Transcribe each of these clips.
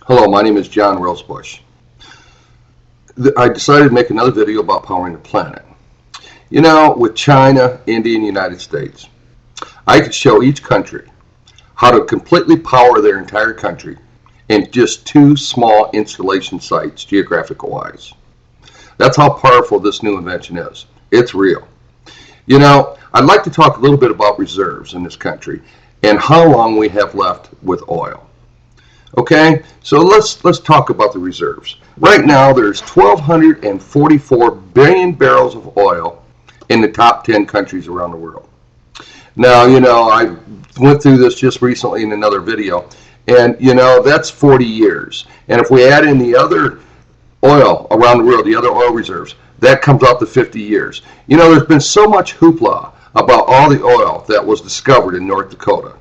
Hello, my name is John Rosebush. I decided to make another video about powering the planet. You know, with China, India, and the United States, I could show each country how to completely power their entire country in just two small installation sites, geographical wise. That's how powerful this new invention is. It's real. You know, I'd like to talk a little bit about reserves in this country and how long we have left with oil. Okay, so let's talk about the reserves. Right now, there's 1,244 billion barrels of oil in the top 10 countries around the world. Now, you know, I went through this just recently in another video, and you know, that's 40 years. And if we add in the other oil around the world, the other oil reserves, that comes out to 50 years. You know, there's been so much hoopla about all the oil that was discovered in North Dakota,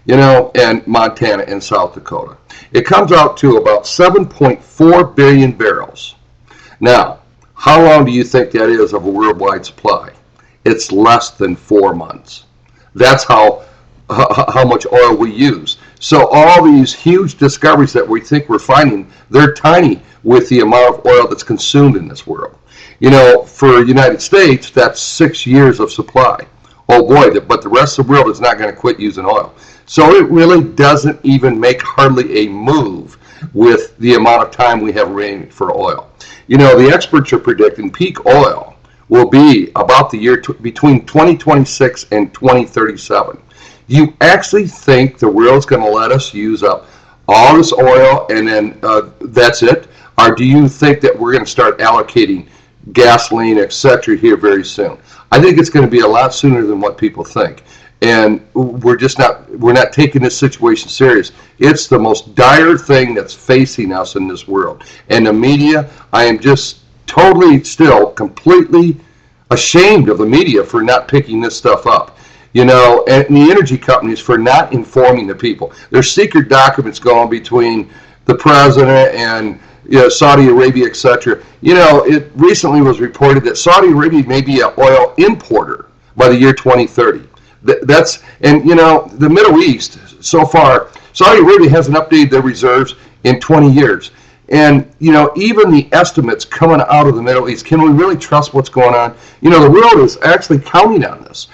you know, and Montana and South Dakota. It comes out to about 7.4 billion barrels. Now, how long do you think that is of a worldwide supply? It's less than 4 months. That's how much oil we use. So all these huge discoveries that we think we're finding, they're tiny with the amount of oil that's consumed in this world. You know, for the United States, that's 6 years of supply. Oh boy, but the rest of the world is not going to quit using oil. So it really doesn't even make hardly a move with the amount of time we have remaining for oil. You know, the experts are predicting peak oil will be about the year between 2026 and 2037. Do you actually think the world's going to let us use up all this oil and then that's it? Or do you think that we're going to start allocating gasoline, etc. here very soon? I think it's going to be a lot sooner than what people think. And we're not taking this situation serious. It's the most dire thing that's facing us in this world. And the media, I am just totally still completely ashamed of the media for not picking this stuff up. You know, and the energy companies for not informing the people. There's secret documents going between the president and Saudi Arabia, etc. You know, it recently was reported that Saudi Arabia may be an oil importer by the year 2030. And you know, the Middle East so far, Saudi Arabia hasn't updated their reserves in 20 years. And you know, even the estimates coming out of the Middle East, can we really trust what's going on? You know, the world is actually counting on this.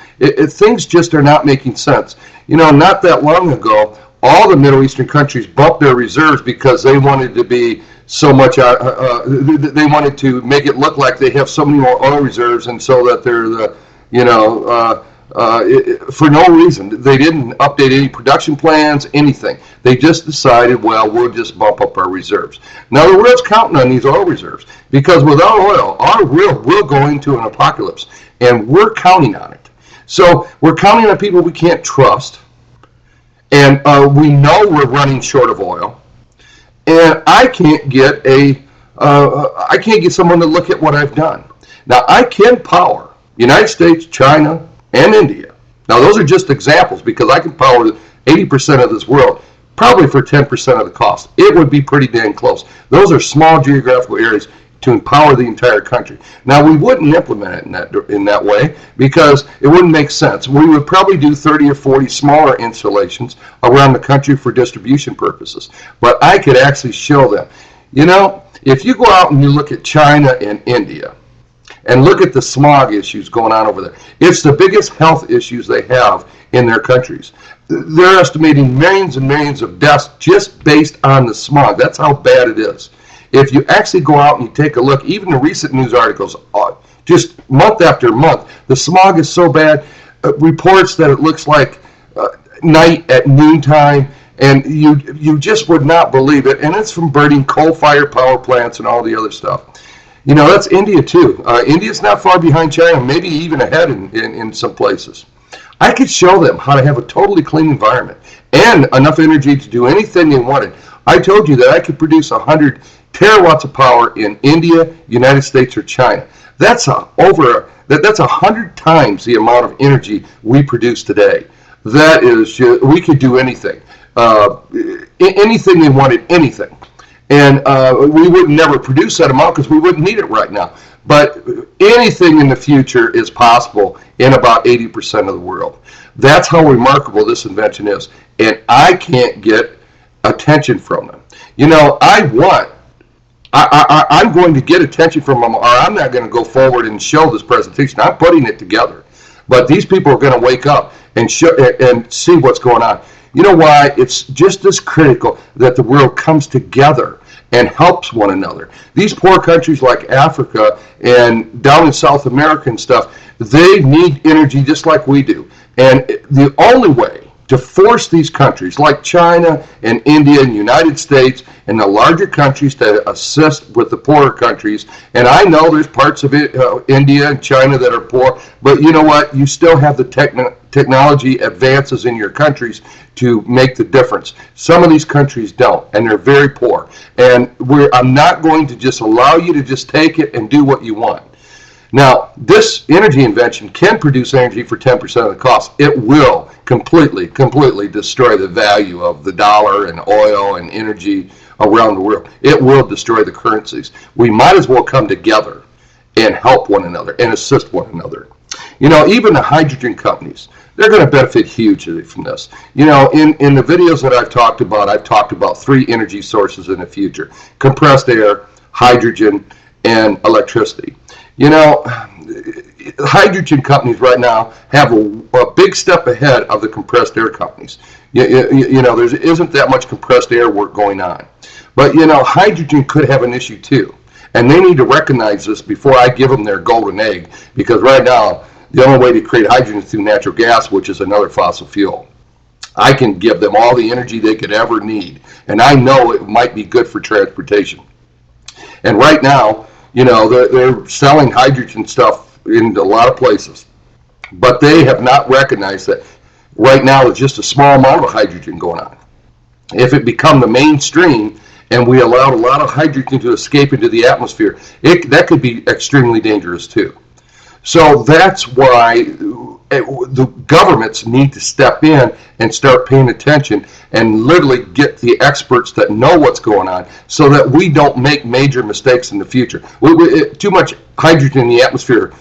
Things just are not making sense. You know, not that long ago, all the Middle Eastern countries bumped their reserves because they wanted to be so much. They wanted to make it look like they have so many more oil reserves, and so that they're the, you know, for no reason. They didn't update any production plans, anything. They just decided, well, we'll just bump up our reserves. Now the world's counting on these oil reserves because without oil, our world will go into an apocalypse, and we're counting on it. So we're counting on people we can't trust, and we know we're running short of oil, and I can't get someone to look at what I've done. Now I can power United States, China, and India. Now those are just examples because I can power 80% of this world, probably for 10% of the cost. It would be pretty dang close. Those are small geographical areas to empower the entire country. Now we wouldn't implement it in that way because it wouldn't make sense. We would probably do 30 or 40 smaller installations around the country for distribution purposes. But I could actually show them. You know, if you go out and you look at China and India, and look at the smog issues going on over there. It's the biggest health issues they have in their countries. They're estimating millions and millions of deaths just based on the smog. That's how bad it is. If you actually go out and you take a look, even the recent news articles, just month after month, the smog is so bad, reports that it looks like night at noontime, and you just would not believe it. And it's from burning coal-fired power plants and all the other stuff. You know, that's India too. India's not far behind China, maybe even ahead in some places. I could show them how to have a totally clean environment and enough energy to do anything they wanted. I told you that I could produce 100 terawatts of power in India, United States, or China. That's 100 times the amount of energy we produce today. That is, we could do anything. Anything they wanted, anything. And we would never produce that amount because we wouldn't need it right now. But anything in the future is possible in about 80% of the world. That's how remarkable this invention is. And I can't get attention from them. I'm going to get attention from them, or I'm not going to go forward and show this presentation. I'm putting it together. But these people are going to wake up and see what's going on. You know why? It's just as critical that the world comes together and helps one another. These poor countries like Africa and down in South America and stuff, they need energy just like we do. And the only way to force these countries like China and India and United States and the larger countries to assist with the poorer countries. And I know there's parts of it, India and China that are poor, but you know what? You still have the technology advances in your countries to make the difference. Some of these countries don't, and they're very poor. And I'm not going to just allow you to just take it and do what you want. Now, this energy invention can produce energy for 10% of the cost. It will completely destroy the value of the dollar and oil and energy around the world. It will destroy the currencies. We might as well come together and help one another and assist one another. Even the hydrogen companies, they're going to benefit hugely from this. In the videos that I've talked about 3 energy sources in the future: compressed air, hydrogen, and electricity. Hydrogen companies right now have a big step ahead of the compressed air companies. There isn't that much compressed air work going on. But, hydrogen could have an issue too. And they need to recognize this before I give them their golden egg, because right now, the only way to create hydrogen is through natural gas, which is another fossil fuel. I can give them all the energy they could ever need, and I know it might be good for transportation. And right now, they're selling hydrogen stuff in a lot of places, but they have not recognized that right now it's just a small amount of hydrogen going on. If it become the mainstream and we allowed a lot of hydrogen to escape into the atmosphere, that could be extremely dangerous too. So that's why the governments need to step in and start paying attention and literally get the experts that know what's going on so that we don't make major mistakes in the future. Too much hydrogen in the atmosphere,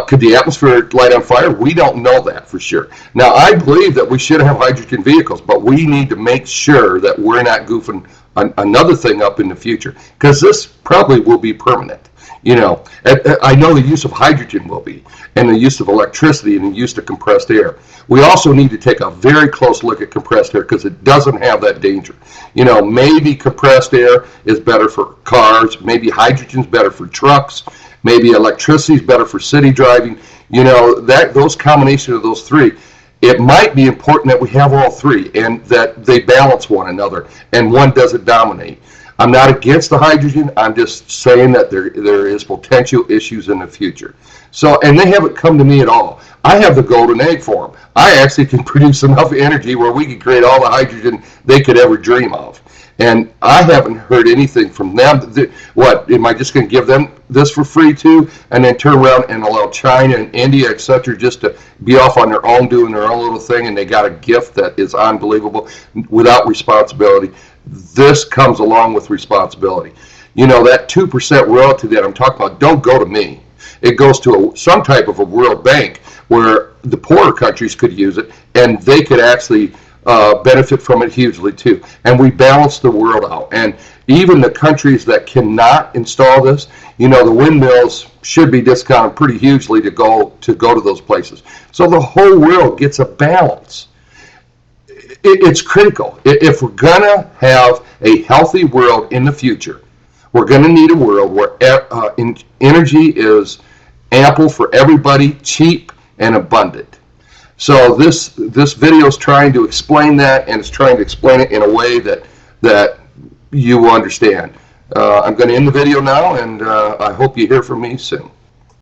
could the atmosphere light on fire? We don't know that for sure. Now, I believe that we should have hydrogen vehicles, but we need to make sure that we're not goofing another thing up in the future, because this probably will be permanent. I know the use of hydrogen will be, and the use of electricity and the use of compressed air. We also need to take a very close look at compressed air because it doesn't have that danger. Maybe compressed air is better for cars, maybe hydrogen's better for trucks, maybe electricity is better for city driving. Those combination of those 3, it might be important that we have all 3 and that they balance one another and one doesn't dominate. I'm not against the hydrogen. I'm just saying that there is potential issues in the future. So, and they haven't come to me at all. I have the golden egg for them. I actually can produce enough energy where we can create all the hydrogen they could ever dream of. And I haven't heard anything from them. What, am I just going to give them this for free too, and then turn around and allow China and India, etc., just to be off on their own, doing their own little thing, and they got a gift that is unbelievable without responsibility? This comes along with responsibility. That 2% royalty that I'm talking about don't go to me. It goes to some type of a World Bank where the poorer countries could use it, and they could actually benefit from it hugely too. And we balance the world out. And even the countries that cannot install this, the windmills should be discounted pretty hugely to go to those places. So the whole world gets a balance. It's critical. If we're going to have a healthy world in the future, we're going to need a world where energy is ample for everybody, cheap and abundant. So this video is trying to explain that, and it's trying to explain it in a way that you will understand. I'm going to end the video now, and I hope you hear from me soon.